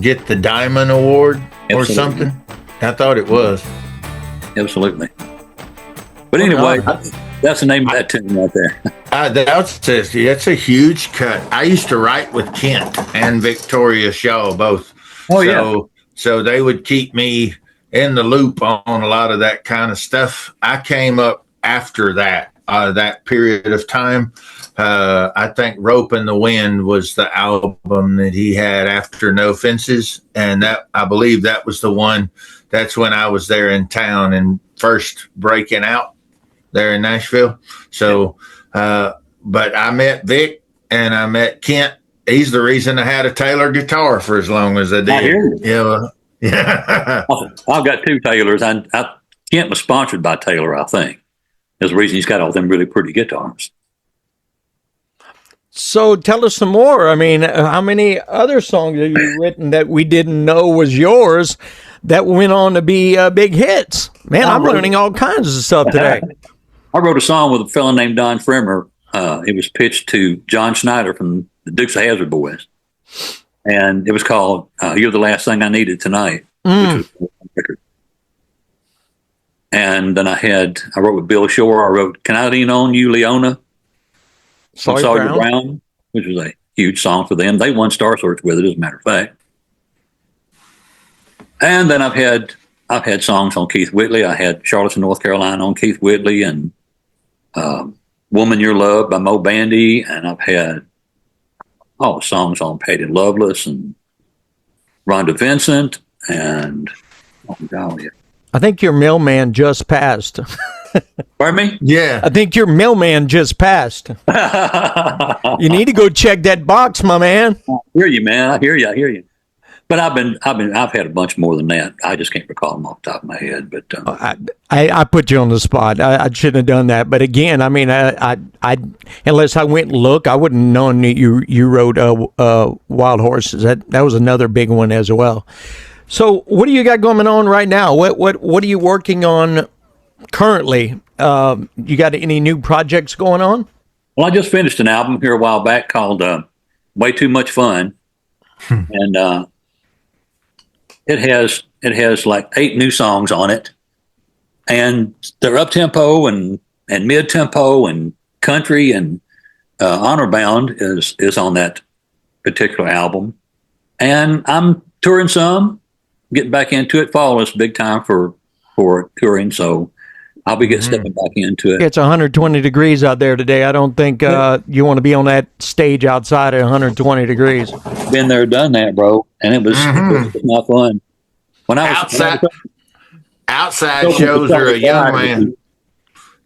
get the Diamond Award or Absolutely. something? I thought it was. Absolutely. But anyway, that's the name of that tune right there. That's a huge cut. I used to write with Kent and Victoria Shaw both. So they would keep me in the loop on a lot of that kind of stuff. I came up after that period of time. I think Rope in the Wind was the album that he had after No Fences. And that, I believe that was the one. That's when I was there in town and first breaking out there in Nashville. So, but I met Vic and I met Kent. He's the reason I had a Taylor guitar for as long as I did. I hear you. Yeah. I've got two Taylors. Kent was sponsored by Taylor, I think. There's a reason he's got all them really pretty guitars. So tell us some more. I mean, how many other songs have you written that we didn't know was yours that went on to be big hits? Man, I'm learning all kinds of stuff today. I wrote a song with a fellow named Don Fremer. It was pitched to John Schneider from the Dukes of Hazzard Boys. And it was called You're the Last Thing I Needed Tonight, which was a record. And then I wrote with Bill Shore. I wrote Can I Lean On You, Leona? Sawyer Brown, which was a huge song for them. They won Star Search with it, as a matter of fact. And then I've had songs on Keith Whitley. I had Charleston, North Carolina on Keith Whitley, and Woman Your Love by Mo Bandy. And I've had all the songs on Patty Loveless and Rhonda Vincent. And oh golly, I think your mailman just passed. Pardon me? Yeah. I think your mailman just passed. You need to go check that box, my man. I hear you, man. I hear you. But I've had a bunch more than that. I just can't recall them off the top of my head. But I put you on the spot. I shouldn't have done that. But again, I mean, I unless I went and looked, I wouldn't have known that you wrote Wild Horses. That was another big one as well. So, what do you got going on right now? What are you working on currently? You got any new projects going on? Well, I just finished an album here a while back called Way Too Much Fun. And it has like 8 new songs on it. And they're up tempo and mid tempo and country, and Honor Bound is on that particular album. And I'm touring some, getting back into it. Fall is big time for touring, so I'll be stepping back into it. It's 120 degrees out there today. I don't think you want to be on that stage outside at 120 degrees. Been there, done that, bro, and it was not fun. When I was outside shows are a young man.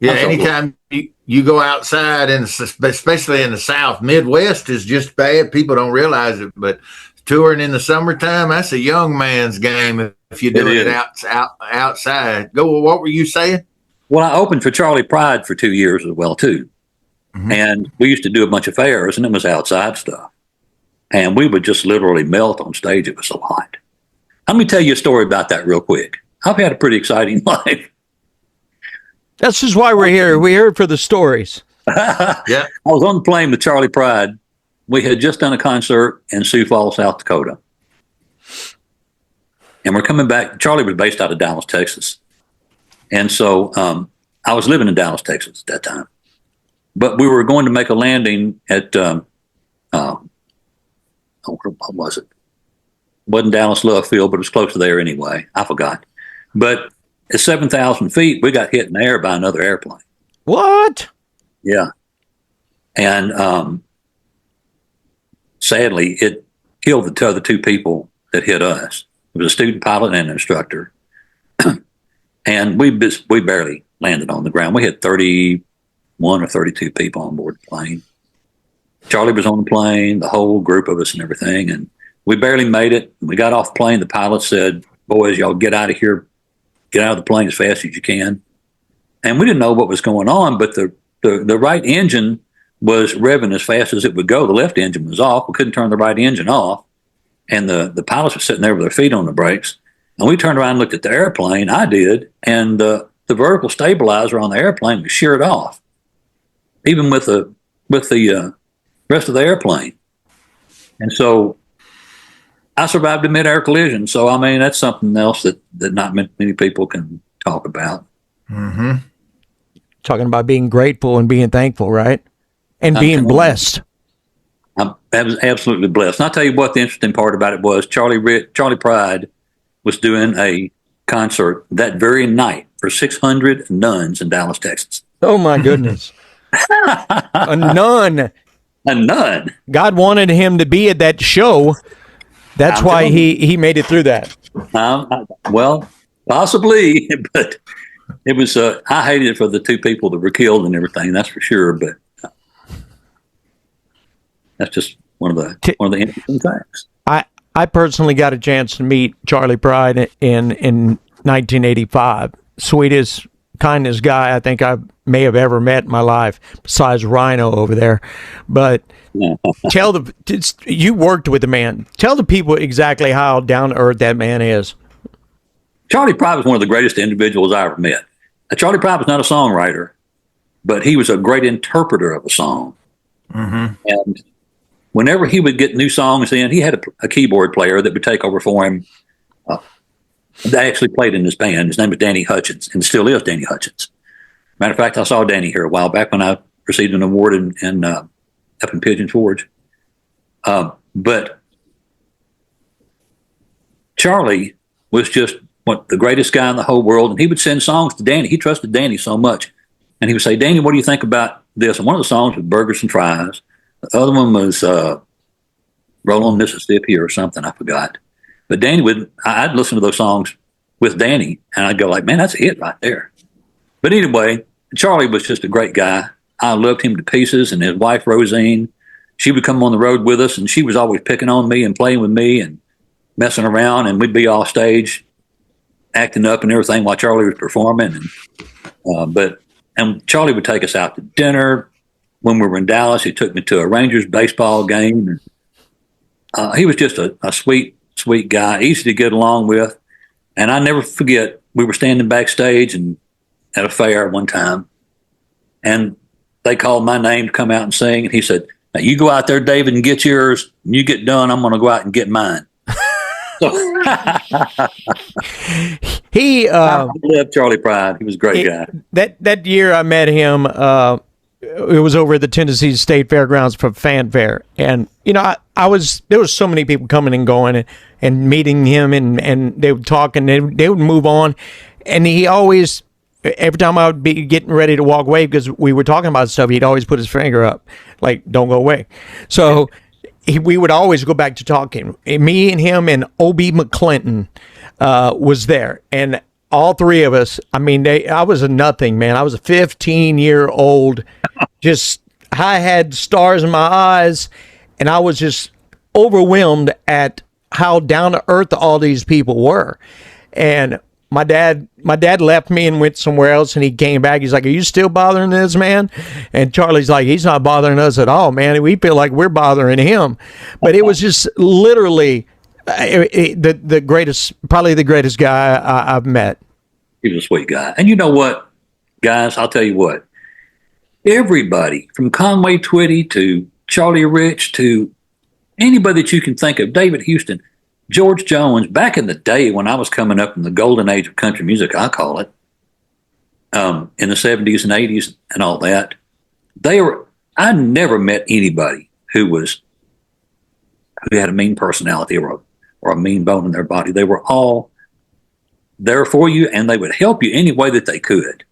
Yeah, anytime you go outside, and especially in the South, Midwest is just bad. People don't realize it, but touring in the summertime, that's a young man's game if you do it outside. Go. What were you saying? Well, I opened for Charlie Pride for 2 years as well, too. And we used to do a bunch of fairs, and it was outside stuff. And we would just literally melt on stage. It was so hot. Let me tell you a story about that real quick. I've had a pretty exciting life. That's just why we're here. We're here for the stories. Yeah. I was on the plane with Charlie Pride. We had just done a concert in Sioux Falls, South Dakota. And we're coming back. Charlie was based out of Dallas, Texas. And so I was living in Dallas, Texas at that time. But we were going to make a landing at, what was it? Wasn't Dallas Love Field, but it was close to there anyway. I forgot. But at 7,000 feet, we got hit in the air by another airplane. What? Yeah. And sadly, it killed the other 2 people that hit us. It was a student pilot and an instructor. And we barely landed on the ground. We had 31 or 32 people on board the plane. Charlie was on the plane, the whole group of us and everything. And we barely made it. We got off the plane. The pilot said, "Boys, y'all get out of here. Get out of the plane as fast as you can." And we didn't know what was going on, but the right engine was revving as fast as it would go. The left engine was off. We couldn't turn the right engine off. And the pilots were sitting there with their feet on the brakes. And we turned around and looked at the airplane. I did. And the vertical stabilizer on the airplane was sheared off, even with the rest of the airplane. And so I survived a mid-air collision. So, I mean, that's something else that not many people can talk about. Mm-hmm. Talking about being grateful and being thankful, right? And being blessed. I was absolutely blessed. And I'll tell you what the interesting part about it was. Charlie Pride was doing a concert that very night for 600 nuns in Dallas, Texas. Oh, my goodness. A nun. A nun. God wanted him to be at that show. That's why he made it through that. Well, possibly, but it was. I hated it for the two people that were killed and everything. That's for sure. But that's just one of the interesting things. I personally got a chance to meet Charlie Pride in 1985. Sweetest, kindest guy I think I may have ever met in my life, besides Ryano over there. But you worked with the man. Tell the people exactly how down to earth that man is. Charlie Pride was one of the greatest individuals I ever met. Charlie Pride was not a songwriter, but he was a great interpreter of a song. Mm-hmm. And whenever he would get new songs in, he had a keyboard player that would take over for him. They actually played in his band. His name was Danny Hutchins, and still is Danny Hutchins. Matter of fact, I saw Danny here a while back when I received an award up in Pigeon Forge. But Charlie was just the greatest guy in the whole world, and he would send songs to Danny. He trusted Danny so much. And he would say, Danny, what do you think about this? And one of the songs was Burgers and Fries. The other one was Roll on Mississippi or something, I forgot. But I'd listen to those songs with Danny, and I'd go like, man, that's a hit right there. But anyway, Charlie was just a great guy. I loved him to pieces, and his wife, Rosine, she would come on the road with us, and she was always picking on me and playing with me and messing around, and we'd be off stage acting up and everything while Charlie was performing. And Charlie would take us out to dinner. When we were in Dallas, he took me to a Rangers baseball game. He was just a sweet guy, easy to get along with. And I never forget, we were standing backstage and at a fair one time, and they called my name to come out and sing. And he said, now you go out there, David, and get yours. When you get done, I'm going to go out and get mine. I loved Charlie Pride. He was a great guy. That year I met him, it was over at the Tennessee State Fairgrounds for fanfare. And, there was so many people coming and going and meeting him, and they would talk, and they would move on. And he always, every time I would be getting ready to walk away because we were talking about stuff, he'd always put his finger up, like, don't go away. So we would always go back to talking. Me and him and O.B. McClinton was there. And all three of us, I was a nothing, man. I was a 15-year-old. I had stars in my eyes, and I was just overwhelmed at how down to earth all these people were. And my dad left me and went somewhere else, and he came back. He's like, "Are you still bothering this man?" And Charlie's like, "He's not bothering us at all, man. We feel like we're bothering him." But it was just literally the greatest, probably the greatest guy I've met. He was a sweet guy. And you know what, guys, I'll tell you what. Everybody from Conway Twitty to Charlie Rich to anybody that you can think of, David Houston, George Jones, back in the day when I was coming up in the golden age of country music, I call it, in the 70s and 80s and all that, I never met anybody who had a mean personality or a mean bone in their body. They were all there for you, and they would help you any way that they could.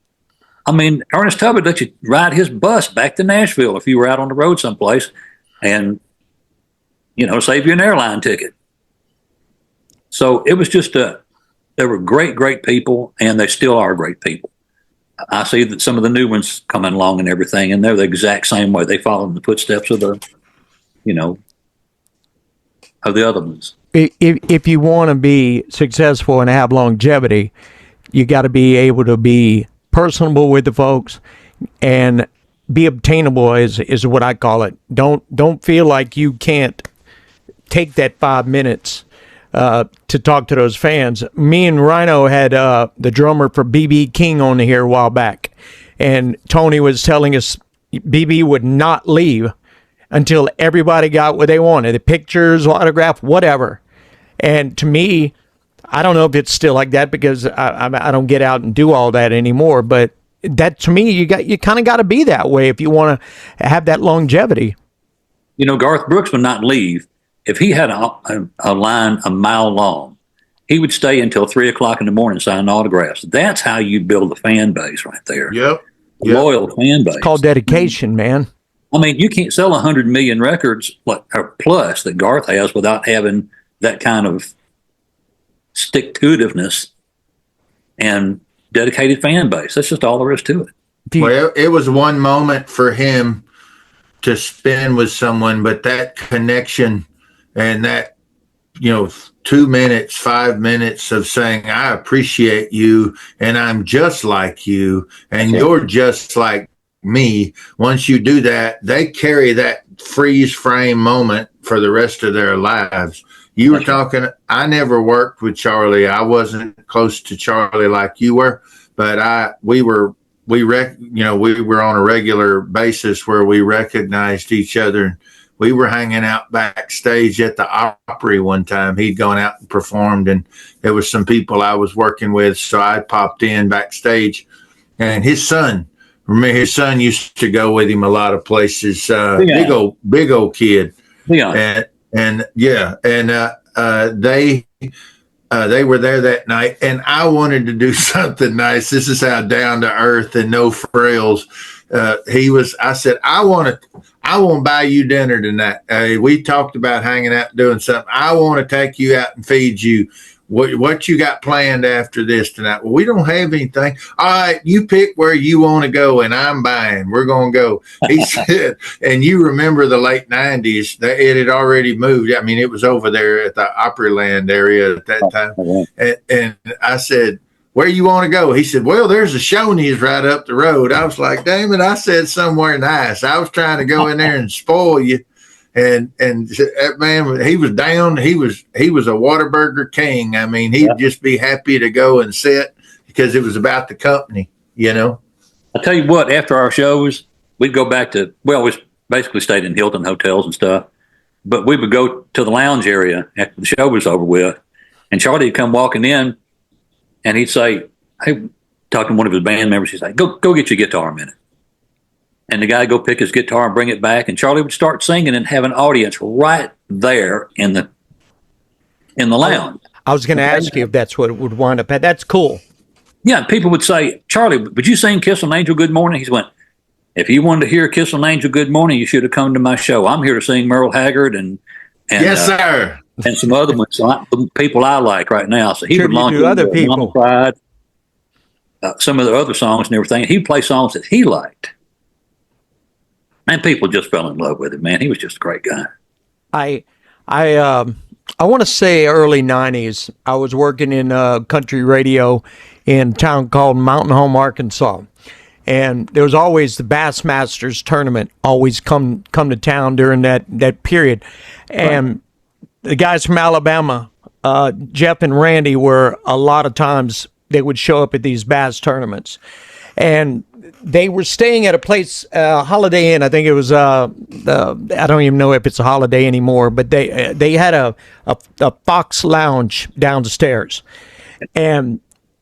Ernest Tubbard let you ride his bus back to Nashville if you were out on the road someplace and, save you an airline ticket. So it was just they were great, great people, and they still are great people. I see that some of the new ones coming along and everything, and they're the exact same way. They follow in the footsteps of of the other ones. If you want to be successful and have longevity, you got to be able to be personable with the folks and be obtainable is what I call it. Don't feel like you can't take that 5 minutes to talk to those fans. Me and Ryano had the drummer for B.B. King on here a while back, and Tony was telling us B.B. would not leave until everybody got what they wanted, the pictures, autograph, whatever. And to me, I don't know if it's still like that because I don't get out and do all that anymore. But that to me, you kind of got to be that way if you want to have that longevity. Garth Brooks would not leave if he had a line a mile long. He would stay until 3 o'clock in the morning signing autographs. That's how you build a fan base right there. Yep. Loyal fan base. It's called dedication, man. I mean, you can't sell 100 million records or plus that Garth has without having that kind of stick-to-itiveness and dedicated fan base. That's just all there is to it. Well, it was one moment for him to spend with someone, but that connection and that, 2 minutes, 5 minutes of saying, I appreciate you and I'm just like you and you're just like me. Once you do that, they carry that freeze frame moment for the rest of their lives. You were talking, I never worked with Charlie. I wasn't close to Charlie like you were, but we were on a regular basis where we recognized each other. We were hanging out backstage at the Opry one time. He'd gone out and performed, and there was some people I was working with, so I popped in backstage. And his son used to go with him a lot of places. Big old kid. Yeah. They were there that night, and I wanted to do something nice. This is how down to earth and no frills he was. I said, I want to buy you dinner tonight. We talked about hanging out and doing something. I want to take you out and feed you. What you got planned after this tonight? Well, we don't have anything. All right, you pick where you want to go, and I'm buying. We're going to go. He said, and you remember the late 90s, it had already moved. I mean, it was over there at the Opryland area at that time. And I said, where you want to go? He said, well, there's a Shoney's right up the road. I was like, damn it, I said somewhere nice. I was trying to go in there and spoil you. And that man, he was down. He was a Whataburger king. I mean, he'd just be happy to go and sit because it was about the company, I tell you what, after our shows, we'd go back to, we basically stayed in Hilton hotels and stuff, but we would go to the lounge area after the show was over with, and Charlie would come walking in, and he'd say, hey, talking to one of his band members, he'd say, go get your guitar a minute. And the guy would go pick his guitar and bring it back, and Charlie would start singing and have an audience right there in the lounge. I was going to ask you if that's what it would wind up at. That's cool. Yeah, people would say, Charlie, would you sing Kiss an Angel Good Morning? He went, if you wanted to hear Kiss an Angel Good Morning, you should have come to my show. I'm here to sing Merle Haggard and yes, sir. And some other ones, the people I like right now. So he would launch other people. Pride, some of the other songs and everything. He'd play songs that he liked. And people just fell in love with him, man. He was just a great guy. I want to say early 90s, I was working in country radio in a town called Mountain Home, Arkansas. And there was always the Bassmasters tournament always come to town during that period. And the guys from Alabama, Jeff and Randy, were a lot of times they would show up at these bass tournaments. And they were staying at a place, Holiday Inn. I think it was. I don't even know if it's a Holiday anymore. But they had a Fox Lounge downstairs, and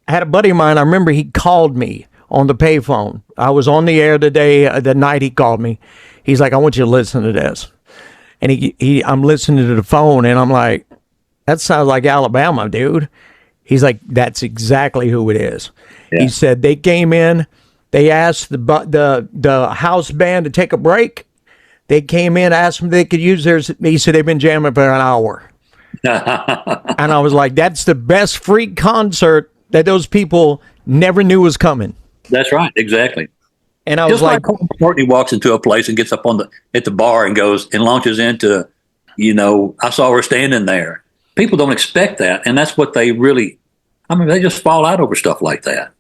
I had a buddy of mine. I remember he called me on the payphone. I was on the air the night he called me. He's like, "I want you to listen to this," and I'm listening to the phone, and I'm like, "That sounds like Alabama, dude." He's like, "That's exactly who it is." Yeah. He said they came in. They asked the house band to take a break. They came in, asked them if they could use theirs. He said they've been jamming for an hour. And I was like, that's the best freak concert that those people never knew was coming. That's right, exactly. And I was just like Courtney walks into a place and gets up at the bar and goes and launches into, I saw her standing there. People don't expect that, and that's what they really. They just fall out over stuff like that.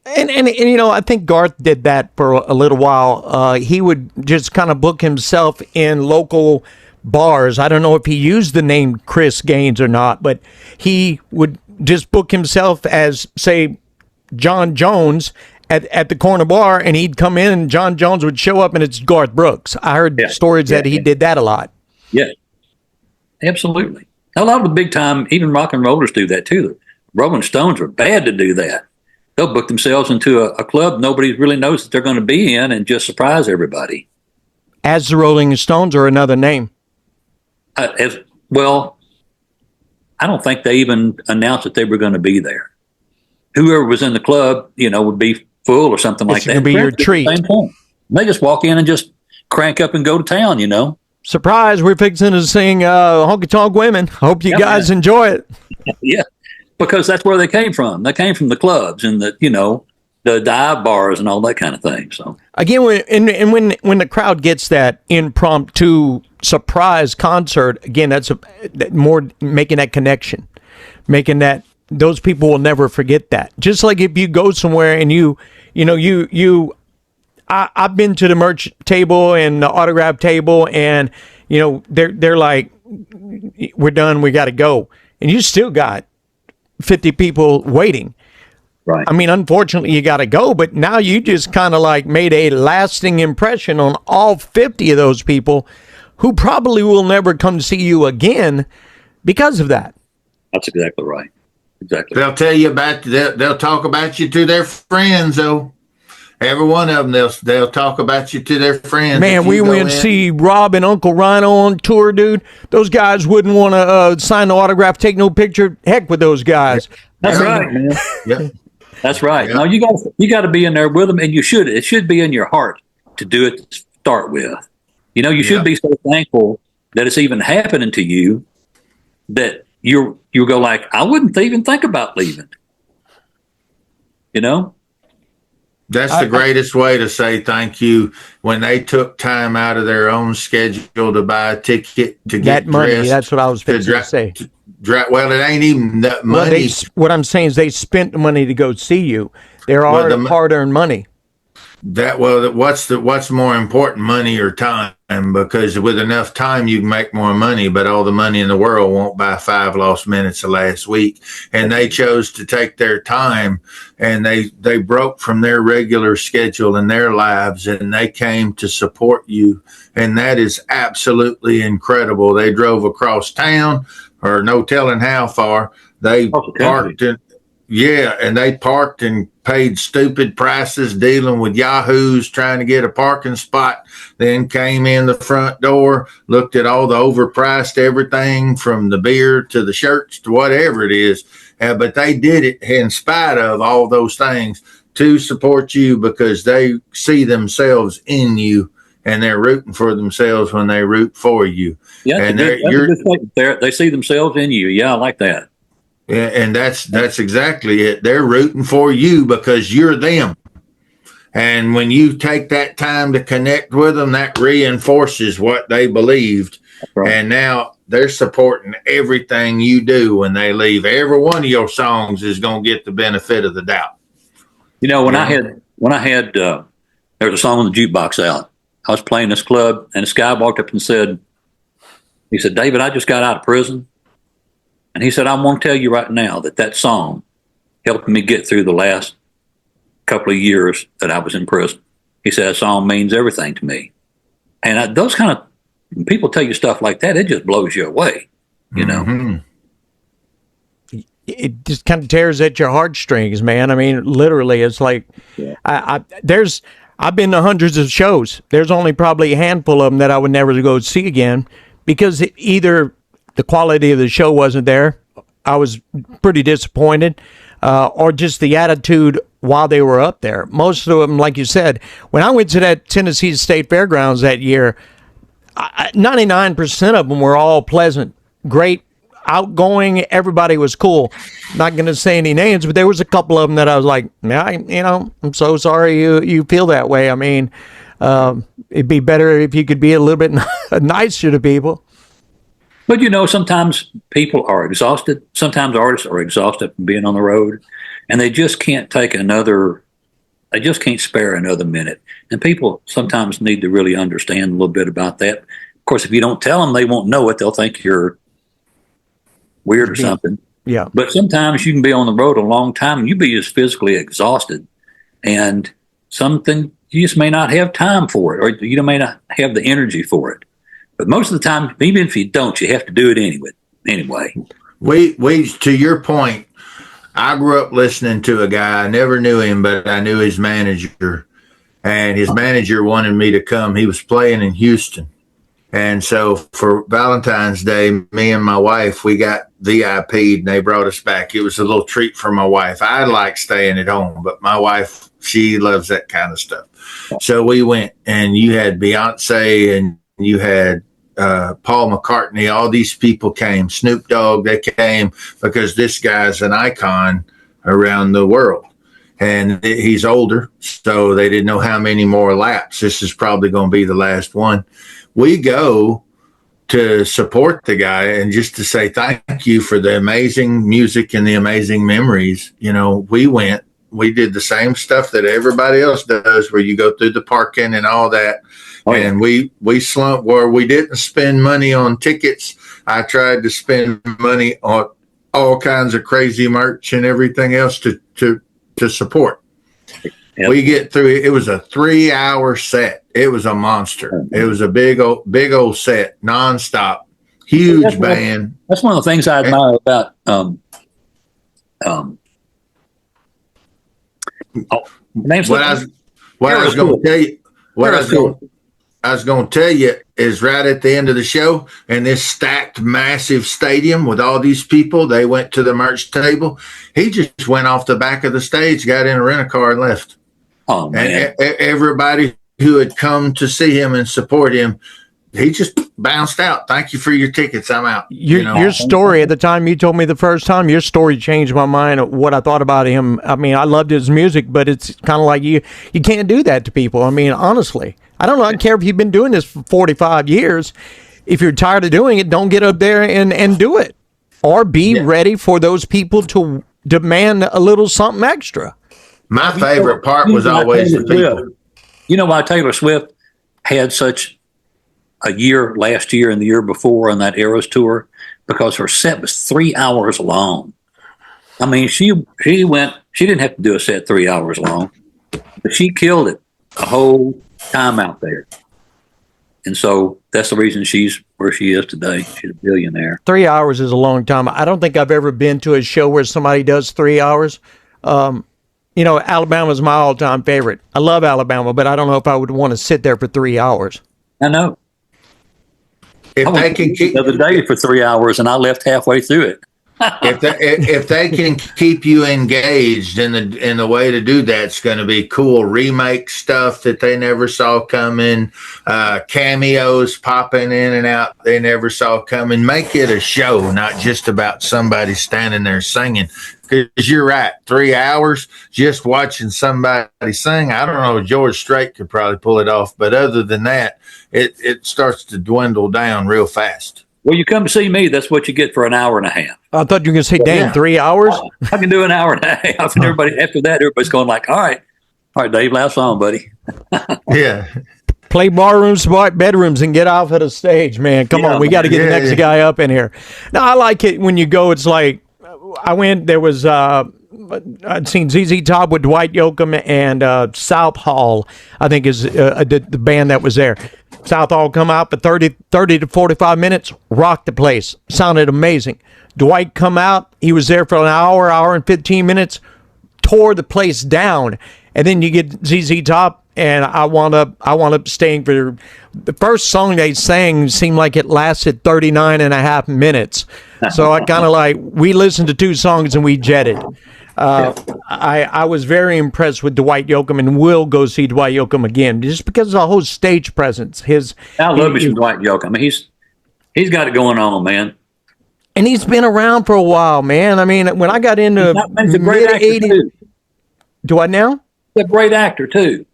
And I think Garth did that for a little while. He would just kind of book himself in local bars. I don't know if he used the name Chris Gaines or not, but he would just book himself as, say, John Jones at the corner bar, and he'd come in and John Jones would show up and it's Garth Brooks. I heard stories that he did that a lot. Yeah, absolutely. A lot of the big time, even rock and rollers do that too. The Rolling Stones are bad to do that. They'll book themselves into a club nobody really knows that they're going to be in and just surprise everybody. As the Rolling Stones or another name? Well, I don't think they even announced that they were going to be there. Whoever was in the club, would be full or something like that. It's going to be your treat. Same thing. They just walk in and just crank up and go to town, Surprise, we're fixing to sing Honky Tonk Women. Hope you guys enjoy it. Yeah, because that's where they came from. They came from the clubs and the dive bars and all that kind of thing. So again, when the crowd gets that impromptu surprise concert, again, that's more making that connection, making that those people will never forget that. Just like if you go somewhere and I've been to the merch table and the autograph table, and they're like, "We're done. We got to go," and you still got 50 people waiting. Right. I mean, unfortunately, you got to go, but now you just kind of like made a lasting impression on all 50 of those people, who probably will never come see you again because of that. That's exactly right. Exactly. They'll tell you they'll talk about you to their friends, though. Every one of them, they'll talk about you to their friends. Man, we went to see Rob and Uncle Ryano on tour, dude. Those guys wouldn't want to sign the autograph, take no picture. Heck with those guys. That's right, man. Yep. That's right. Yep. Now you got to be in there with them, and you should. It should be in your heart to do it to start with. You should be so thankful that it's even happening to you, that you go like, I wouldn't even think about leaving. That's the greatest way to say thank you, when they took time out of their own schedule to buy a ticket to get that money. Dressed, That's what I was fixing to say. Well, it ain't even that money. What I'm saying is they spent the money to go see you. They're hard-earned money. What's more important, money or time? Because with enough time you can make more money, but all the money in the world won't buy 5 lost minutes of last week. And they chose to take their time, and they broke from their regular schedule in their lives, and they came to support you. And that is absolutely incredible. They drove across town, or no telling how far. They parked in. Yeah, and they parked and paid stupid prices dealing with yahoos trying to get a parking spot, then came in the front door, looked at all the overpriced everything from the beer to the shirts to whatever it is. But they did it in spite of all those things to support you, because they see themselves in you, and they're rooting for themselves when they root for you. Yeah, and they see themselves in you. Yeah, I like that. Yeah, and that's exactly it. They're rooting for you because you're them. And when you take that time to connect with them, that reinforces what they believed. Right. And now they're supporting everything you do when they leave. Every one of your songs is going to get the benefit of the doubt. When I had there was a song on the jukebox out. I was playing this club, and this guy walked up and said, "David, I just got out of prison." And he said, "I want to tell you right now that song helped me get through the last couple of years that I was in prison." He said, "That song means everything to me." And those kind of, when people tell you stuff like that, it just blows you away, Mm-hmm. It just kind of tears at your heartstrings, man. I mean, literally, it's like, I've been to hundreds of shows. There's only probably a handful of them that I would never go see again, because either the quality of the show wasn't there, I was pretty disappointed, or just the attitude while they were up there. Most of them, like you said, when I went to that Tennessee State Fairgrounds that year, 99% of them were all pleasant, great, outgoing. Everybody was cool. Not going to say any names, but there was a couple of them that I was like, I'm so sorry you feel that way. I mean, it'd be better if you could be a little bit nicer to people. But sometimes people are exhausted. Sometimes artists are exhausted from being on the road, and they just can't they just can't spare another minute. And people sometimes need to really understand a little bit about that. Of course, if you don't tell them, they won't know it. They'll think you're weird or something. Yeah. But sometimes you can be on the road a long time and you be just physically exhausted, and something you just may not have time for it, or you may not have the energy for it. But most of the time, even if you don't, you have to do it anyway. anyway. We to your point, I grew up listening to a guy. I never knew him, but I knew his manager, and his manager wanted me to come. He was playing in Houston. And so for Valentine's Day, me and my wife, we got VIP'd and they brought us back. It was a little treat for my wife. I like staying at home, but my wife, she loves that kind of stuff. So we went, and you had Beyonce and you had Paul McCartney. All these people came. Snoop Dogg, they came because this guy's an icon around the world. And he's older, so they didn't know how many more laps. This is probably going to be the last one. We go to support the guy and just to say thank you for the amazing music and the amazing memories. You know, we did the same stuff that everybody else does, where you go through the parking and all that. Oh, yeah. And we slumped where we didn't spend money on tickets. I tried to spend money on all kinds of crazy merch and everything else to support. Yep. We get through it. It was a 3-hour set. It was a monster. It was a big old set, nonstop, huge band. That's one of the things I admire about what I was going to tell you is right at the end of the show, and this stacked massive stadium with all these people, they went to the merch table. He just went off the back of the stage, got in a rent-a-car and left. Oh, man. And everybody who had come to see him and support him, he just bounced out. Thank you for your tickets. I'm out. Your story at the time you told me the first time, your story changed my mind of what I thought about him. I mean, I loved his music, but it's kind of like you can't do that to people. I mean, honestly, I don't know. I don't care if you've been doing this for 45 years. If you're tired of doing it, don't get up there and do it. Or be ready for those people to demand a little something extra. My favorite part was always the people. You know why Taylor Swift had such a year last year and the year before on that Eras tour? Because her set was 3 hours long. I mean, she didn't have to do a set 3 hours long, but she killed it the whole time out there. And so that's the reason she's where she is today. She's a billionaire. 3 hours is a long time. I don't think I've ever been to a show where somebody does 3 hours. Alabama's my all-time favorite. I love Alabama, but I don't know if I would want to sit there for 3 hours. I know. If they can keep the other day for 3 hours, and I left halfway through it. if they can keep you engaged in the way to do that's going to be cool. Remake stuff that they never saw coming, cameos popping in and out they never saw coming. Make it a show, not just about somebody standing there singing. Because you're right, 3 hours just watching somebody sing. I don't know, George Strait could probably pull it off, but other than that, it starts to dwindle down real fast. Well, you come to see me, that's what you get for an hour and a half. I thought you were going to say, damn, 3 hours? I can do an hour and a half. And everybody's going like, all right, Dave, last song, buddy. Yeah. Play barrooms, bedrooms, and get off of the stage, man. Come on, we got to get the next guy up in here. Now, I like it when you go, it's like, I went, there was, I'd seen ZZ Top with Dwight Yoakam and South Hall, I think is the band that was there. South Hall come out for 30 to 45 minutes, rocked the place, sounded amazing. Dwight come out, he was there for an hour and 15 minutes, tore the place down. And then you get ZZ Top, and I wound up staying for the first song they sang seemed like it lasted 39 and a half minutes. So I kind of like, we listened to 2 songs and we jetted. I was very impressed with Dwight Yoakam and will go see Dwight Yoakam again just because of the whole stage presence. I love me some Dwight Yoakam. I mean, he's got it going on, man. And he's been around for a while, man. I mean, when I got into mid-80s. Do I now? He's a great actor, too.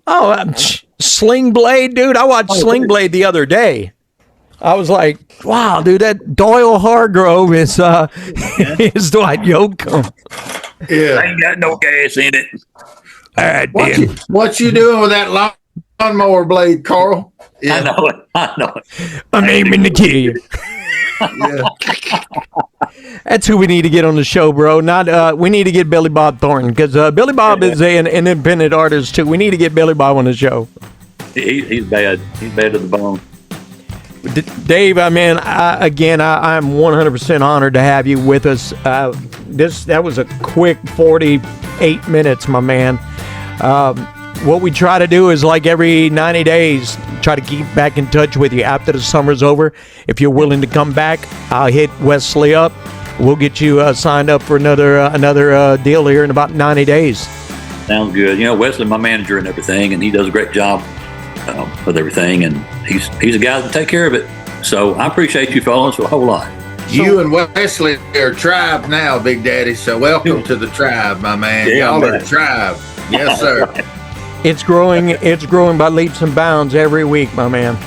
Oh, Sling Blade, dude. I watched Sling Blade the other day. I was like, wow, dude, that Doyle Hargrove is Dwight Yoakam. Yeah. I ain't got no gas in it. All right, what you doing with that lawnmower blade, Carl? Yeah. I know it. I'm aiming to kill you. Yeah. That's who we need to get on the show, bro. Not we need to get Billy Bob Thornton because Billy Bob is an independent artist too. We need to get Billy Bob on the show. He's bad. He's bad to the bone. Dave, I'm 100% honored to have you with us. That was a quick 48 minutes, my man. What we try to do is like every 90 days, try to keep back in touch with you after the summer's over. If you're willing to come back, I'll hit Wesley up. We'll get you signed up for another deal here in about 90 days. Sounds good. Wesley, my manager and everything, and he does a great job with everything, and he's a guy that take care of it. So I appreciate you fellas a whole lot. You and Wesley are a tribe now, Big Daddy. So welcome to the tribe, my man. Yeah, y'all are the tribe. Yes, sir. It's growing by leaps and bounds every week, my man.